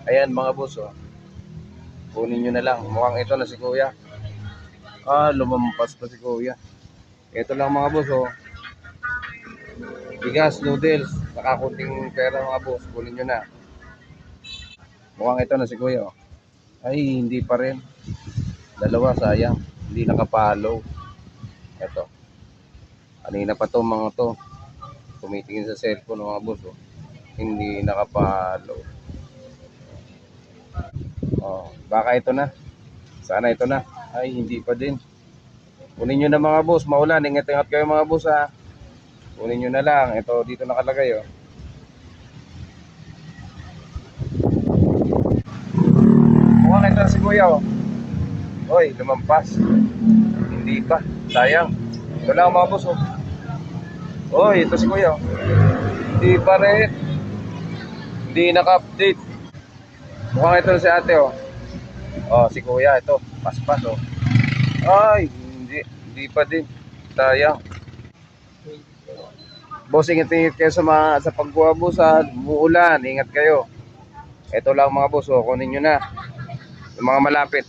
Ayan mga boss, oh. Kunin nyo na lang. Mukhang ito na si kuya. Lumampas pa si kuya. Ito lang mga boss, oh. Bigas, noodles, nakakunting pera mga boss. Kunin nyo na. Mukhang ito na si kuya, oh. Ay, hindi pa rin. Dalawa, sayang. Hindi nakapalo. Ito. Kanina pa to mga to. Tumitingin sa cellphone mga boss, oh. Hindi nakapalo. Oh, baka ito na. Sana ito na. Ay, hindi pa din. Kunin nyo na mga boss. Maulan. Ingat-ingat kayo mga boss, ha. Kunin nyo na lang. Ito, dito nakalagay, oh. Mukhang ito si kuya, oh. Hoy, lumampas. Hindi pa. Sayang. Ito lang mga boss, oh. Hoy, ito si kuya, oh. Hindi pa rin. Hindi naka-update. Mukhang ito si ate, oh. Oh, si kuya, ito. Paspas, oh. Ay, hindi pa din. Sayang. Boss, ingat-ingat kayo sa pagbuha, boss, ha. Umuulan, ingat kayo. Ito lang mga boss, oh. Kunin nyo na. Yung mga malapit.